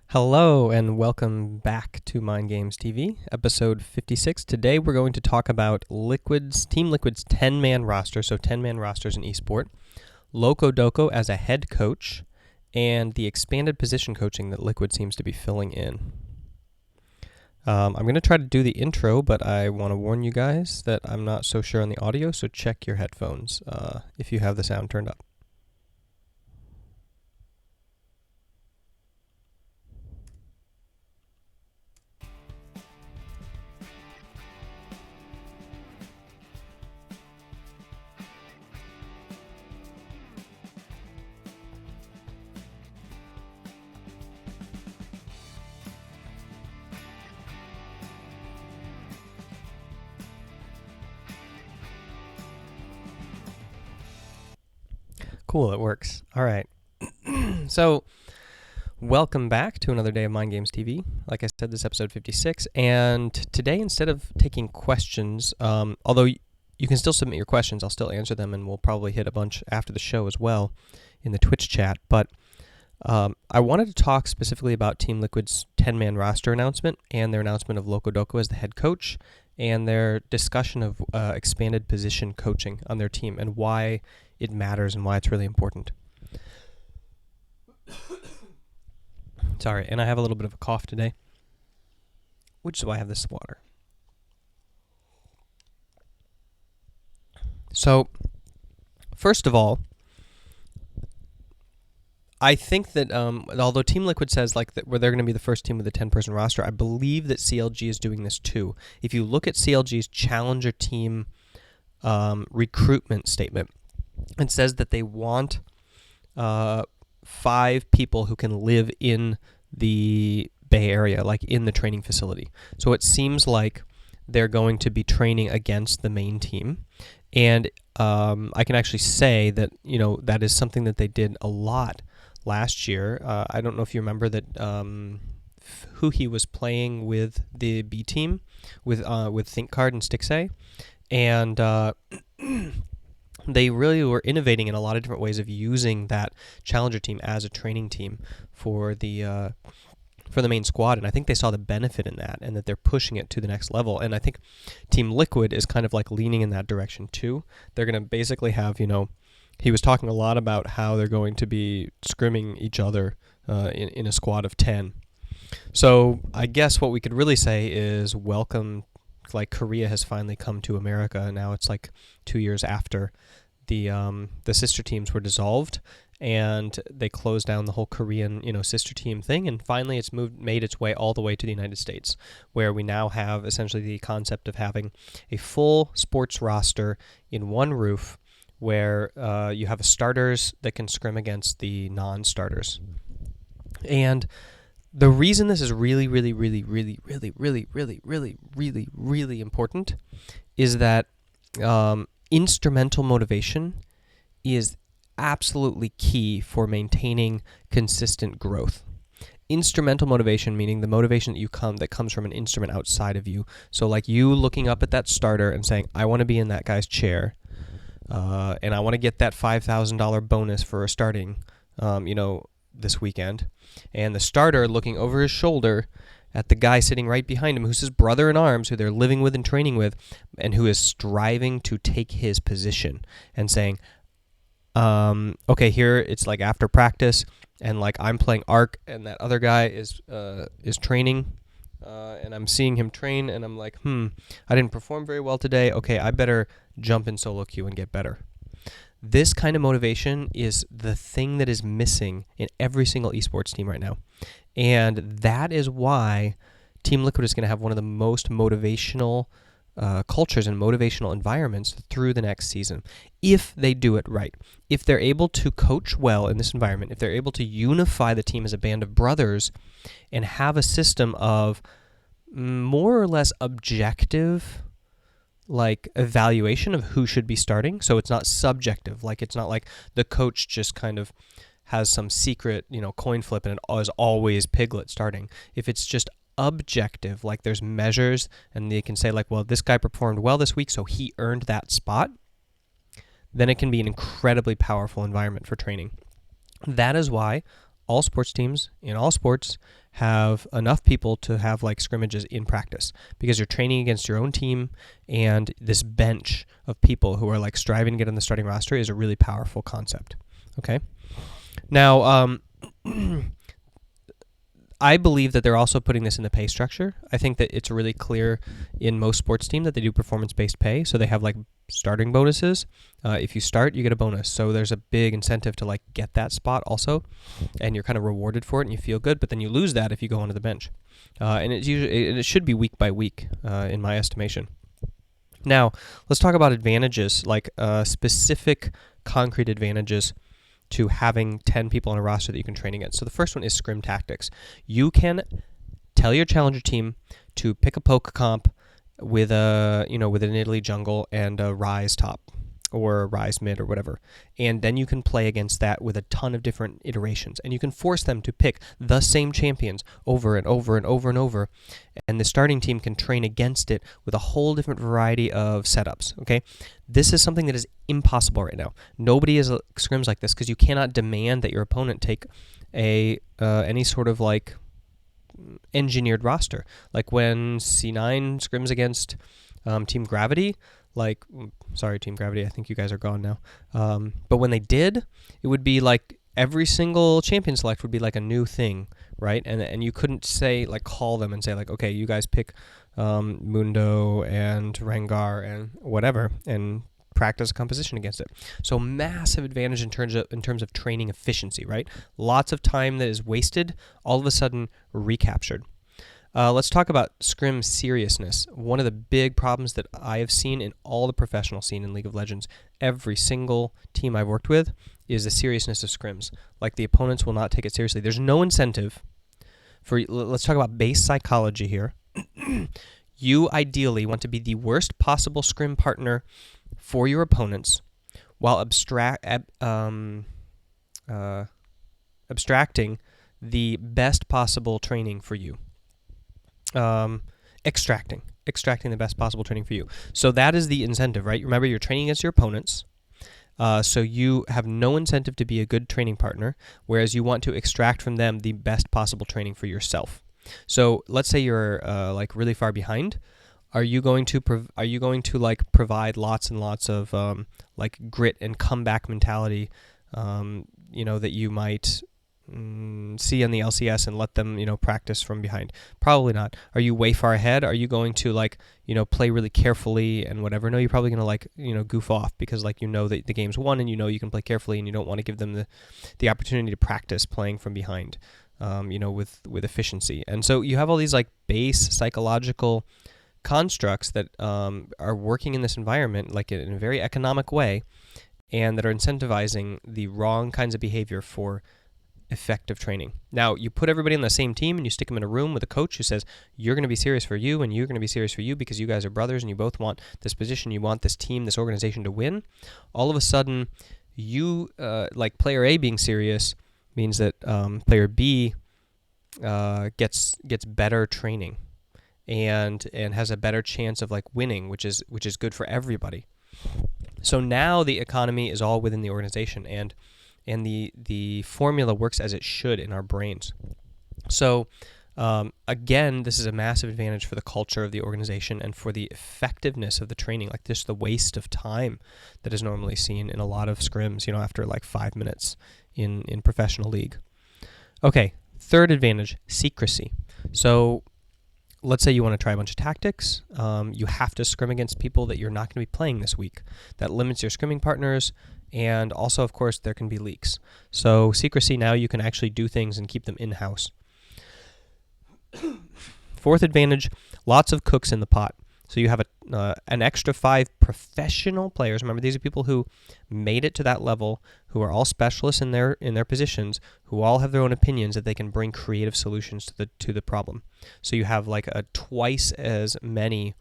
Hello and welcome back to Mind Games TV, episode 56. Today we're going to talk about Team Liquid's 10-man roster, so 10-man rosters in esport, Locodoco as a head coach, and the expanded position coaching that Liquid seems to be filling in. I'm going to try to do the intro, but I want to warn you guys that I'm not so sure on the audio, so check your headphones if you have the sound turned up. Cool, it works. All right. So, welcome back to another day of Mind Games TV. Like I said, this is episode 56. And today, instead of taking questions, although you can still submit your questions, I'll still answer them, and we'll probably hit a bunch after the show as well in the Twitch chat. But I wanted to talk specifically about Team Liquid's 10-man roster announcement and their announcement of Locodoco as the head coach and their discussion of expanded position coaching on their team and why it matters and why it's really important. Sorry, and I have a little bit of a cough today, which is why I have this water. So, first of all, I think that although Team Liquid says that they're going to be the first team with a 10-person roster, I believe that CLG is doing this too. If you look at CLG's Challenger team recruitment statement, it says that they want 5 people who can live in the Bay Area, like in the training facility. So it seems like they're going to be training against the main team. And I can actually say that, that is something that they did a lot last year. I don't know if you remember that who he was playing with the B team with ThinkCard and Stixay, and they really were innovating in a lot of different ways of using that Challenger team as a training team for the main squad, and I think they saw the benefit in that, and that they're pushing it to the next level. And I think Team Liquid is kind of like leaning in that direction too. They're going to basically have, he was talking a lot about how they're going to be scrimming each other in a squad of 10. So I guess what we could really say is welcome. Like Korea has finally come to America, and now it's like 2 years after the sister teams were dissolved, and they closed down the whole Korean sister team thing, and finally it's made its way all the way to the United States, where we now have essentially the concept of having a full sports roster in one roof, where you have starters that can scrim against the non-starters. And the reason this is really, really, really, really, really, really, really, really, really, really important is that instrumental motivation is absolutely key for maintaining consistent growth. Instrumental motivation meaning the motivation that comes from an instrument outside of you. So like you looking up at that starter and saying, I want to be in that guy's chair, and I want to get that $5,000 bonus for starting, this weekend. And the starter looking over his shoulder at the guy sitting right behind him, who's his brother in arms, who they're living with and training with, and who is striving to take his position and saying, okay, here it's like after practice, and like I'm playing Arc, and that other guy is training, and I'm seeing him train, and I'm like, I didn't perform very well today. Okay, I better jump in solo queue and get better. This kind of motivation is the thing that is missing in every single esports team right now. And that is why Team Liquid is going to have one of the most motivational cultures and motivational environments through the next season, if they do it right. If they're able to coach well in this environment, if they're able to unify the team as a band of brothers and have a system of more or less objective evaluation of who should be starting, so it's not subjective, it's not like the coach just kind of has some secret coin flip and it is always Piglet starting. If it's just objective, like there's measures and they can say well, this guy performed well this week, so he earned that spot, then it can be an incredibly powerful environment for training. That is why all sports teams in all sports have enough people to have like scrimmages in practice, because you're training against your own team, and this bench of people who are like striving to get on the starting roster is a really powerful concept. Okay. Now, I believe that they're also putting this in the pay structure. I think that it's really clear in most sports teams that they do performance-based pay. So they have like starting bonuses. If you start, you get a bonus. So there's a big incentive to like get that spot also, and you're kind of rewarded for it and you feel good. But then you lose that if you go onto the bench, and it should be week by week, in my estimation. Now let's talk about advantages, like specific concrete advantages to having 10 people on a roster that you can train against. So the first one is scrim tactics. You can tell your challenger team to pick a poke comp with with an Italy jungle and a rise top or a rise mid or whatever. And then you can play against that with a ton of different iterations. And you can force them to pick the same champions over and over and over and over. And the starting team can train against it with a whole different variety of setups, okay? This is something that is impossible right now. Nobody is scrims like this, because you cannot demand that your opponent take any sort of like engineered roster. Like when C9 scrims against Team Gravity, sorry, Team Gravity, I think you guys are gone now. But when they did, it would be like every single champion select would be like a new thing, right? And you couldn't say, like, call them and say, like, okay, you guys pick Mundo and Rengar and whatever, and practice a composition against it. So massive advantage in terms of training efficiency, right? Lots of time that is wasted, all of a sudden recaptured. Let's talk about scrim seriousness. One of the big problems that I have seen in all the professional scene in League of Legends, every single team I've worked with, is the seriousness of scrims. Like, the opponents will not take it seriously. There's no incentive for, let's talk about base psychology here. You ideally want to be the worst possible scrim partner for your opponents, while abstracting the best possible training for you. Extracting the best possible training for you. So that is the incentive, right? Remember, you're training against your opponents, so you have no incentive to be a good training partner, whereas you want to extract from them the best possible training for yourself. So let's say you're like really far behind. Are you going to like provide lots and lots of like grit and comeback mentality, that you might see on the LCS and let them, practice from behind? Probably not. Are you way far ahead? Are you going to like, play really carefully and whatever? No, you're probably going to like, goof off, because like, that the game's won and you can play carefully, and you don't want to give them the opportunity to practice playing from behind, with efficiency. And so you have all these like base psychological constructs that are working in this environment like in a very economic way, and that are incentivizing the wrong kinds of behavior for effective training. Now, you put everybody on the same team and you stick them in a room with a coach who says, you're going to be serious for you and you're going to be serious for you, because you guys are brothers and you both want this position, you want this team, this organization to win. All of a sudden, you, like player A being serious means that player B gets better training and has a better chance of like winning, which is good for everybody. So now the economy is all within the organization, and the formula works as it should in our brains. So again, this is a massive advantage for the culture of the organization and for the effectiveness of the training, like just the waste of time that is normally seen in a lot of scrims, after like 5 minutes in professional league. Okay, third advantage, secrecy. So let's say you want to try a bunch of tactics. You have to scrim against people that you're not going to be playing this week. That limits your scrimming partners, and also, of course, there can be leaks. So secrecy, now you can actually do things and keep them in-house. Fourth advantage, lots of cooks in the pot. So you have an extra 5 professional players. Remember, these are people who made it to that level, who are all specialists in their positions, who all have their own opinions that they can bring creative solutions to the problem. So you have like a twice as many.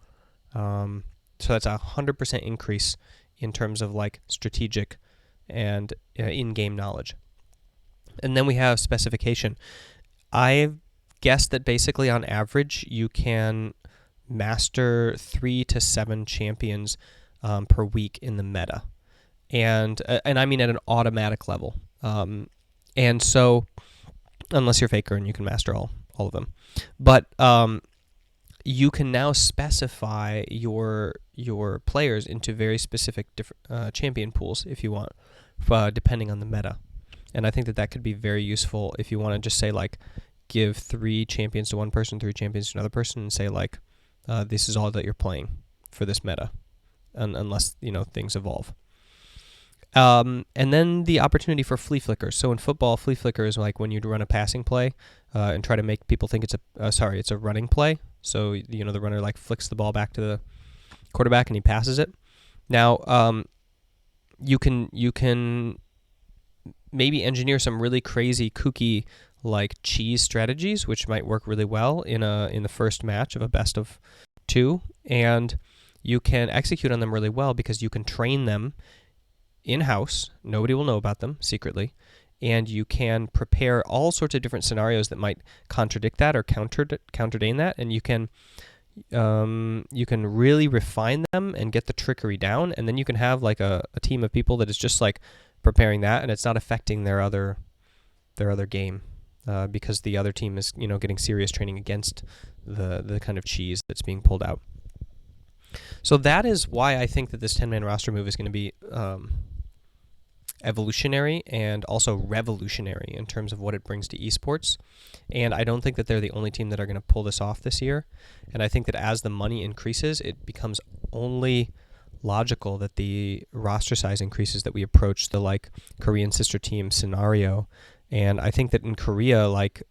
So that's 100% increase in terms of like strategic and in-game knowledge. And then we have specification. I guess that basically on average you can master 3 to 7 champions per week in the meta, and I mean at an automatic level. And so unless you're Faker and you can master all of them. But you can now specify your players into very specific champion pools if you want, depending on the meta. And I think that could be very useful if you want to just say, like, give 3 champions to one person, 3 champions to another person, and say, like, this is all that you're playing for this meta, unless, things evolve. And then the opportunity for flea flickers. So in football, flea flicker is like when you run a passing play and try to make people think it's a running play. So, the runner, like, flicks the ball back to the quarterback and he passes it. Now, you can maybe engineer some really crazy, kooky, like, cheese strategies, which might work really well in the first match of a best of 2, and you can execute on them really well because you can train them in-house. Nobody will know about them secretly, and you can prepare all sorts of different scenarios that might contradict that or counterdain that, and you can really refine them and get the trickery down, and then you can have, like, a team of people that is just, like, preparing that, and it's not affecting their other game because the other team is, getting serious training against the kind of cheese that's being pulled out. So that is why I think that this 10-man roster move is going to be evolutionary and also revolutionary in terms of what it brings to esports. And I don't think that they're the only team that are going to pull this off this year. And I think that as the money increases, it becomes only logical that the roster size increases, that we approach the, like, Korean sister team scenario. And I think that in Korea, like,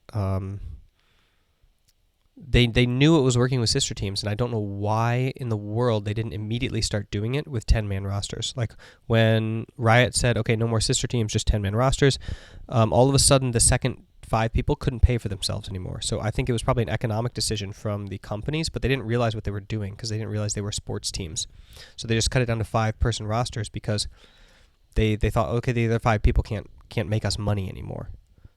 they knew it was working with sister teams, and I don't know why in the world they didn't immediately start doing it with 10-man rosters. Like, when Riot said, okay, no more sister teams, just 10-man rosters, all of a sudden the second 5 people couldn't pay for themselves anymore. So I think it was probably an economic decision from the companies, but they didn't realize what they were doing because they didn't realize they were sports teams. So they just cut it down to 5-person rosters because they thought, okay, the other 5 people can't make us money anymore.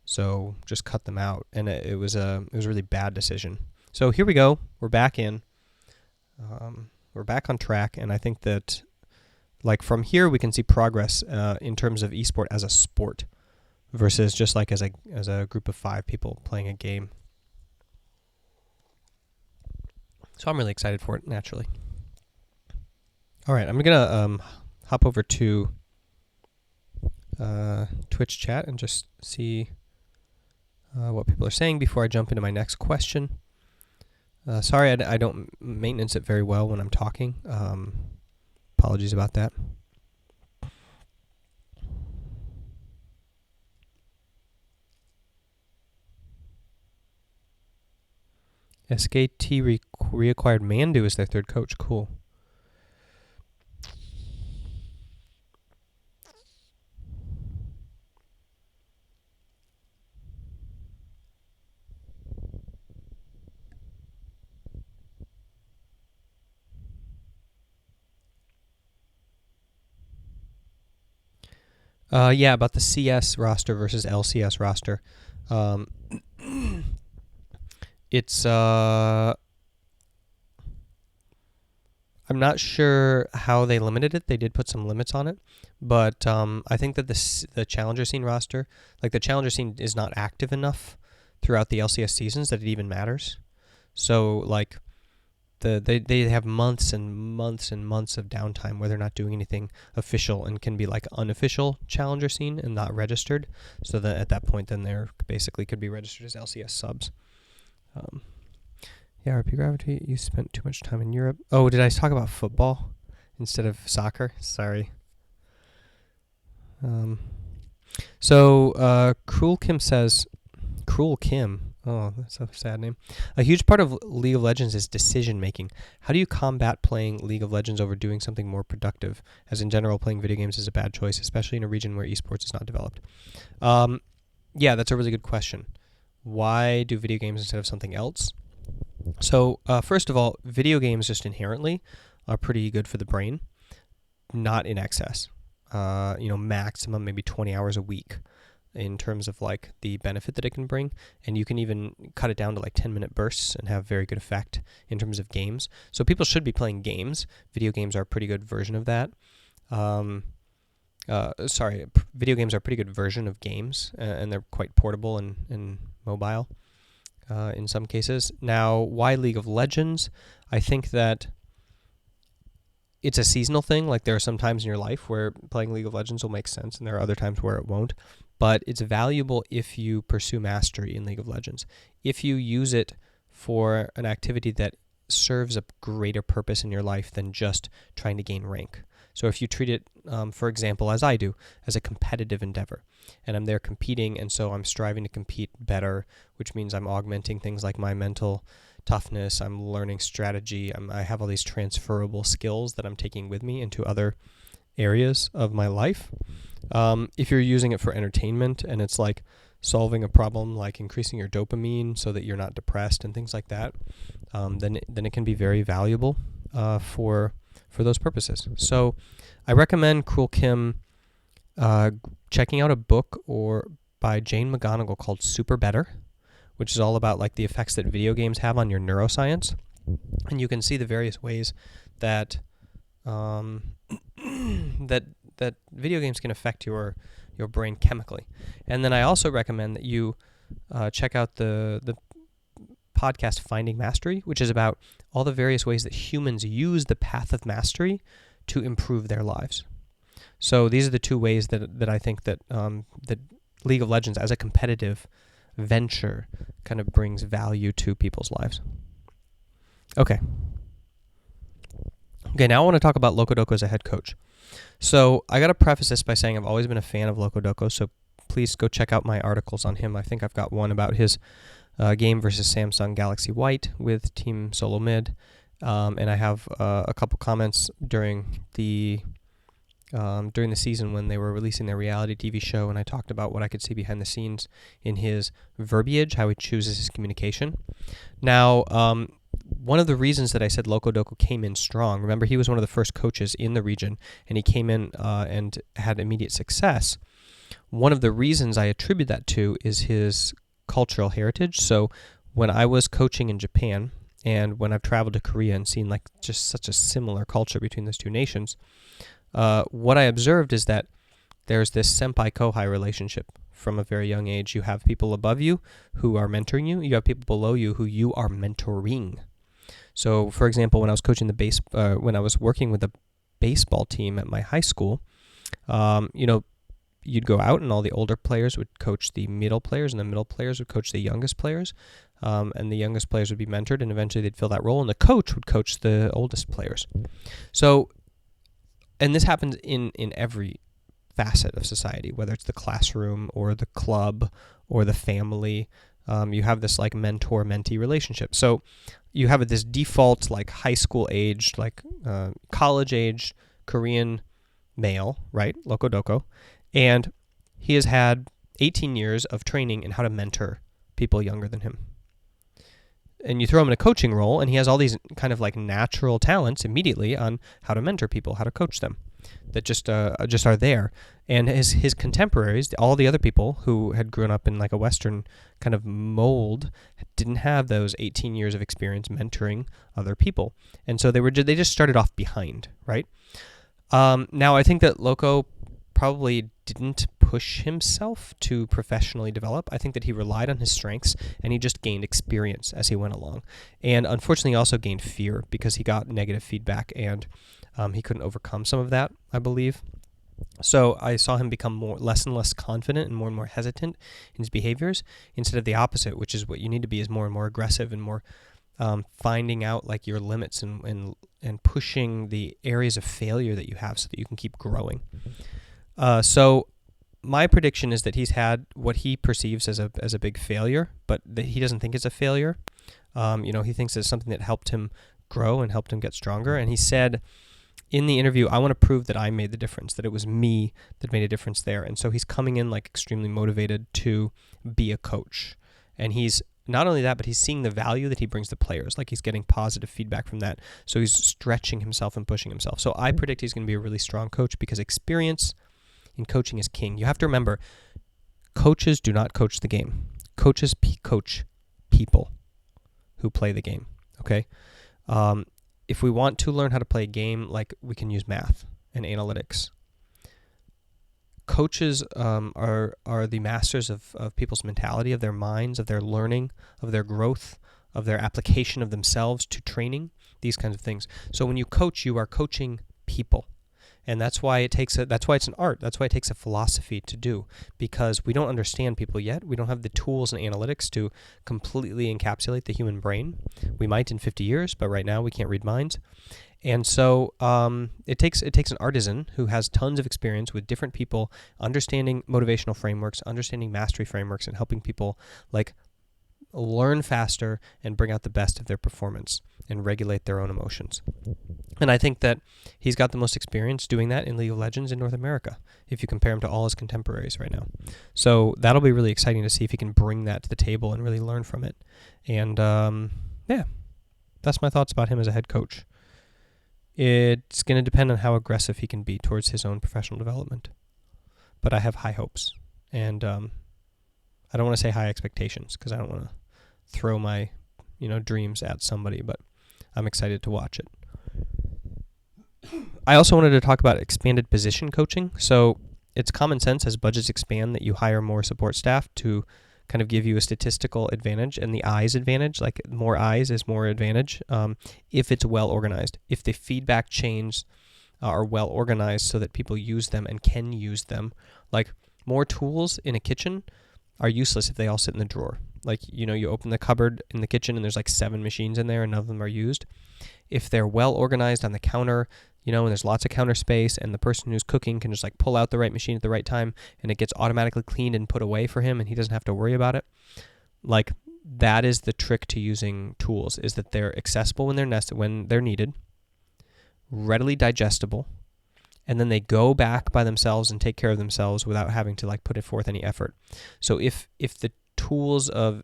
So just cut them out, and it was a really bad decision. So here we go. We're back in. We're back on track, and I think that, like, from here we can see progress in terms of esport as a sport versus just, like, as a group of 5 people playing a game. So I'm really excited for it, naturally. All right, I'm gonna hop over to Twitch chat and just see what people are saying before I jump into my next question. Sorry, I don't maintenance it very well when I'm talking. Apologies about that. SKT reacquired Mandu as their 3rd coach. Cool. Yeah, about the CS roster versus LCS roster. It's I'm not sure how they limited it. They did put some limits on it, but I think that the challenger scene roster, like, the challenger scene is not active enough throughout the LCS seasons that it even matters. So, like, they have months and months and months of downtime where they're not doing anything official and can be, like, unofficial challenger scene and not registered. So that at that point, then they're basically could be registered as LCS subs. Yeah, RP Gravity, you spent too much time in Europe. Oh, did I talk about football instead of soccer? Sorry. So Cruel Kim says, Cruel Kim, oh, that's a sad name. A huge part of League of Legends is decision making. How do you combat playing League of Legends over doing something more productive? As in general, playing video games is a bad choice, especially in a region where esports is not developed. Yeah, that's a really good question. Why do video games instead of something else? So first of all, video games just inherently are pretty good for the brain, not in excess. Maximum maybe 20 hours a week in terms of, like, the benefit that it can bring. And you can even cut it down to, like, 10-minute bursts and have very good effect in terms of games. So people should be playing games. Video games are a pretty good version of that. video games are a pretty good version of games, and they're quite portable and mobile in some cases. Now, why League of Legends? I think that it's a seasonal thing. Like, there are some times in your life where playing League of Legends will make sense, and there are other times where it won't. But it's valuable if you pursue mastery in League of Legends. If you use it for an activity that serves a greater purpose in your life than just trying to gain rank. So if you treat it, for example, as I do, as a competitive endeavor, and I'm there competing, and so I'm striving to compete better, which means I'm augmenting things like my mental toughness, I'm learning strategy, I have all these transferable skills that I'm taking with me into other areas of my life. If you're using it for entertainment and it's like solving a problem like increasing your dopamine so that you're not depressed and things like that, then it can be very valuable for those purposes. So I recommend Cruel Kim checking out a book by Jane McGonigal called Super Better, which is all about like the effects that video games have on your neuroscience, and you can see the various ways that that video games can affect your brain chemically. And then I also recommend that you check out the podcast Finding Mastery, which is about all the various ways that humans use the path of mastery to improve their lives. So these are the two ways that I think that that League of Legends as a competitive venture kind of brings value to people's lives. Okay, now I want to talk about Locodoco as a head coach. So I got to preface this by saying I've always been a fan of Locodoco, so please go check out my articles on him. I think I've got one about his game versus Samsung Galaxy White with Team Solo Mid, and I have a couple comments during the season when they were releasing their reality TV show, and I talked about what I could see behind the scenes in his verbiage, how he chooses his communication. Now, one of the reasons that I said Locodoco came in strong, remember he was one of the first coaches in the region, and he came in and had immediate success. One of the reasons I attribute that to is his cultural heritage. So when I was coaching in Japan, and when I've traveled to Korea and seen like just such a similar culture between those two nations, what I observed is that there's this senpai-kohai relationship from a very young age. You have people above you who are mentoring you. You have people below you who you are mentoring. So, for example, when I was coaching when I was working with the baseball team at my high school, you'd go out and all the older players would coach the middle players, and the middle players would coach the youngest players, and the youngest players would be mentored, and eventually they'd fill that role, and the coach would coach the oldest players. So, and this happens in every facet of society, whether it's the classroom or the club or the family. You have this like mentor-mentee relationship. So you have this default like high school aged, like college aged Korean male, right? Locodoco. And he has had 18 years of training in how to mentor people younger than him. And you throw him in a coaching role, and he has all these kind of like natural talents immediately on how to mentor people, how to coach them, that just are there. And his contemporaries, all the other people who had grown up in like a Western kind of mold, didn't have those 18 years of experience mentoring other people, and so they just started off behind, right? Now I think that Loco probably didn't push himself to professionally develop. I think that he relied on his strengths, and he just gained experience as he went along. And unfortunately, he also gained fear because he got negative feedback, and he couldn't overcome some of that, I believe. So I saw him become less and less confident and more hesitant in his behaviors, instead of the opposite, which is what you need to be, is more and more aggressive and more finding out like your limits and pushing the areas of failure that you have so that you can keep growing. So my prediction is that he's had what he perceives as a big failure, but that he doesn't think it's a failure. He thinks it's something that helped him grow and helped him get stronger. And he said in the interview, I want to prove that I made the difference, that it was me that made a difference there. And so he's coming in like extremely motivated to be a coach. And he's not only that, but he's seeing the value that he brings to players. Like he's getting positive feedback from that. So he's stretching himself and pushing himself. So I predict he's going to be a really strong coach, because experience in coaching is king. You have to remember, coaches do not coach the game. Coaches coach people who play the game, okay? If we want to learn how to play a game, like, we can use math and analytics. coaches are the masters of people's mentality, of their minds, of their learning, of their growth, of their application of themselves to training, these kinds of things. So when you coach, you are coaching people. And that's why that's why it's an art. That's why it takes a philosophy to do, because we don't understand people yet. We don't have the tools and analytics to completely encapsulate the human brain. We might in 50 years, but right now we can't read minds. And so it takes an artisan who has tons of experience with different people, understanding motivational frameworks, understanding mastery frameworks, and helping people like learn faster and bring out the best of their performance and regulate their own emotions. And I think that he's got the most experience doing that in League of Legends in North America, if you compare him to all his contemporaries right now. So that'll be really exciting to see if he can bring that to the table and really learn from it. And yeah, that's my thoughts about him as a head coach. It's going to depend on how aggressive he can be towards his own professional development. But I have high hopes. And I don't want to say high expectations because I don't want to throw my dreams at somebody, but I'm excited to watch it. I also wanted to talk about expanded position coaching. So it's common sense as budgets expand that you hire more support staff to kind of give you a statistical advantage and the eyes advantage, like more eyes is more advantage if it's well organized. If the feedback chains are well organized so that people use them and can use them. Like more tools in a kitchen are useless if they all sit in the drawer. Like, you open the cupboard in the kitchen and there's like 7 machines in there and none of them are used. If they're well organized on the counter, and there's lots of counter space and the person who's cooking can just like pull out the right machine at the right time and it gets automatically cleaned and put away for him and he doesn't have to worry about it. Like that is the trick to using tools, is that they're accessible when they're needed, readily digestible, and then they go back by themselves and take care of themselves without having to like put forth any effort. So if the tools of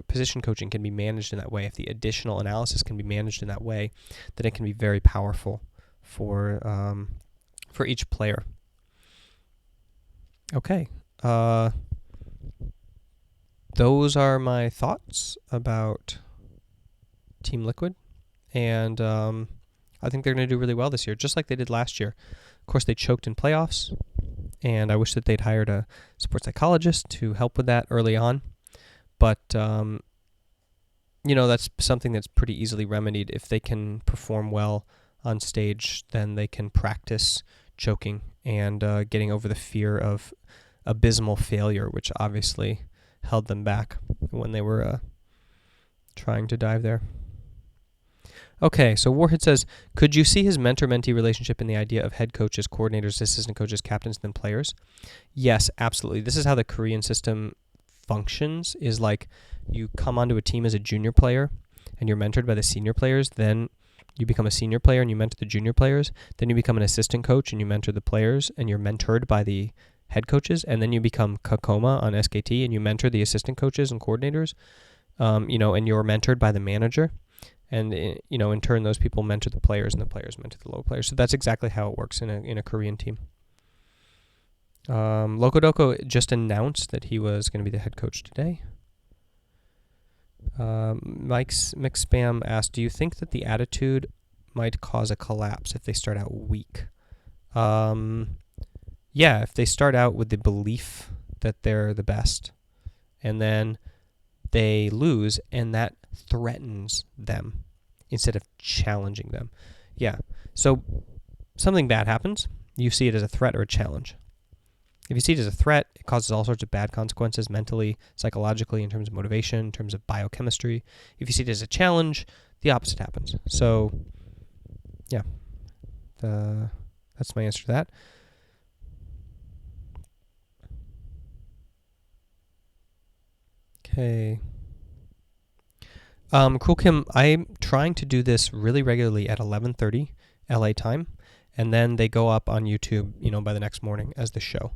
position coaching can be managed in that way, if the additional analysis can be managed in that way, then it can be very powerful for each player. Okay, those are my thoughts about Team Liquid, and I think they're going to do really well this year, just like they did last year. Of course, they choked in playoffs, and I wish that they'd hired a sports psychologist to help with that early on. But, that's something that's pretty easily remedied. If they can perform well on stage, then they can practice choking and getting over the fear of abysmal failure, which obviously held them back when they were trying to dive there. Okay, so Warhead says, could you see his mentor-mentee relationship in the idea of head coaches, coordinators, assistant coaches, captains, then players? Yes, absolutely. This is how the Korean system functions, is like you come onto a team as a junior player and you're mentored by the senior players, then you become a senior player and you mentor the junior players, then you become an assistant coach and you mentor the players and you're mentored by the head coaches, and then you become Kakoma on SKT and you mentor the assistant coaches and coordinators, and you're mentored by the manager. And, in turn, those people mentor the players and the players mentor the low players. So that's exactly how it works in a Korean team. Locodoco just announced that he was going to be the head coach today. Mix Spam asked, do you think that the attitude might cause a collapse if they start out weak? Yeah, if they start out with the belief that they're the best, and then they lose, and that threatens them instead of challenging them. Yeah, so something bad happens, you see it as a threat or a challenge. If you see it as a threat, it causes all sorts of bad consequences mentally, psychologically, in terms of motivation, in terms of biochemistry. If you see it as a challenge, the opposite happens. So, yeah, that's my answer to that. Okay. Cruel Kim, I'm trying to do this really regularly at 11:30 LA time, and then they go up on YouTube, by the next morning as the show.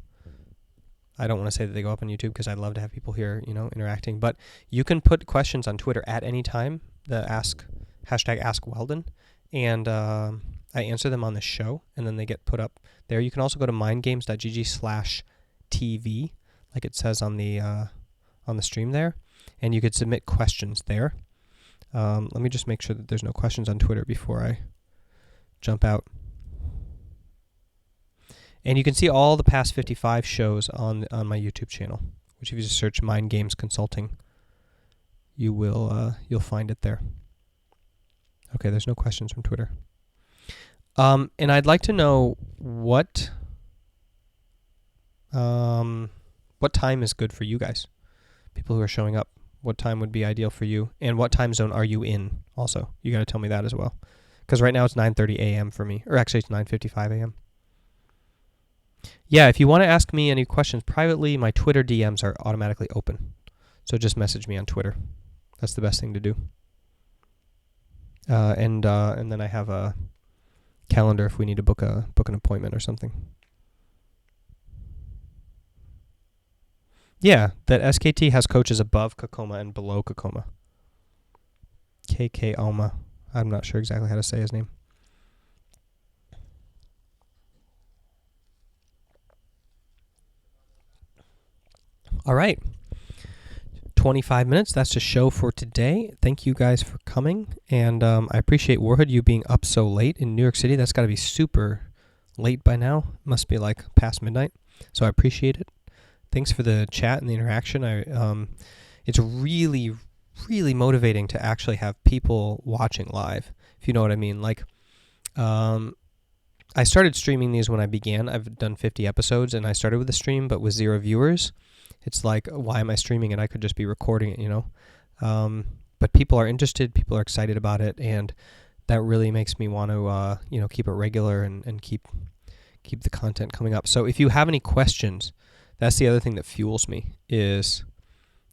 I don't want to say that they go up on YouTube because I'd love to have people here, interacting, but you can put questions on Twitter at any time, hashtag Ask Weldon, and I answer them on the show, and then they get put up there. You can also go to mindgames.gg/TV, like it says on the stream there, and you could submit questions there. Let me just make sure that there's no questions on Twitter before I jump out. And you can see all the past 55 shows on my YouTube channel, which if you just search Mind Games Consulting, you'll find it there. Okay, there's no questions from Twitter. And I'd like to know what time is good for you guys, people who are showing up. What time would be ideal for you, and what time zone are you in? Also, you got to tell me that as well, because right now it's 9:30 a.m. for me, or actually it's 9:55 a.m. Yeah, if you want to ask me any questions privately, my Twitter DMs are automatically open, so just message me on Twitter. That's the best thing to do. And then I have a calendar if we need to book an appointment or something. Yeah, that SKT has coaches above Kokoma and below Kokoma. KK Alma. I'm not sure exactly how to say his name. All right. 25 minutes. That's the show for today. Thank you guys for coming. And I appreciate Warhood, you being up so late in New York City. That's got to be super late by now. Must be like past midnight. So I appreciate it. Thanks for the chat and the interaction. It's really, really motivating to actually have people watching live, if you know what I mean. Like, I started streaming these when I began. I've done 50 episodes, and I started with a stream, but with 0 viewers. It's like, why am I streaming it? I could just be recording it, you know. But people are interested. People are excited about it, and that really makes me want to, keep it regular and keep the content coming up. So if you have any questions, that's the other thing that fuels me is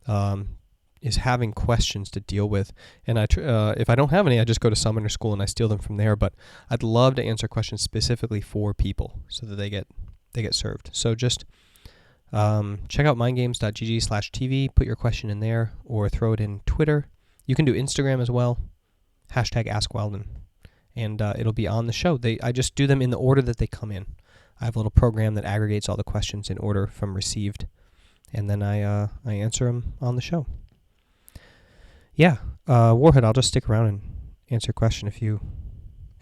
having questions to deal with. And if I don't have any, I just go to Summoner School and I steal them from there. But I'd love to answer questions specifically for people so that they get served. So just check out mindgames.gg/TV, put your question in there, or throw it in Twitter. You can do Instagram as well, #AskWeldon, and it'll be on the show. I just do them in the order that they come in. I have a little program that aggregates all the questions in order from received, and then I answer them on the show. Yeah, Warhead, I'll just stick around and answer a question if you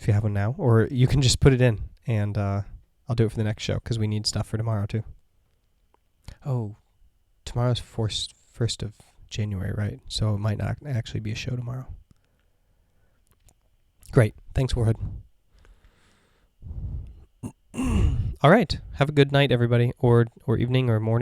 have one now, or you can just put it in, and I'll do it for the next show because we need stuff for tomorrow too. Oh, tomorrow's 1st of January, right? So it might not actually be a show tomorrow. Great. Thanks, Warhead. All right. Have a good night, everybody, or evening or morning.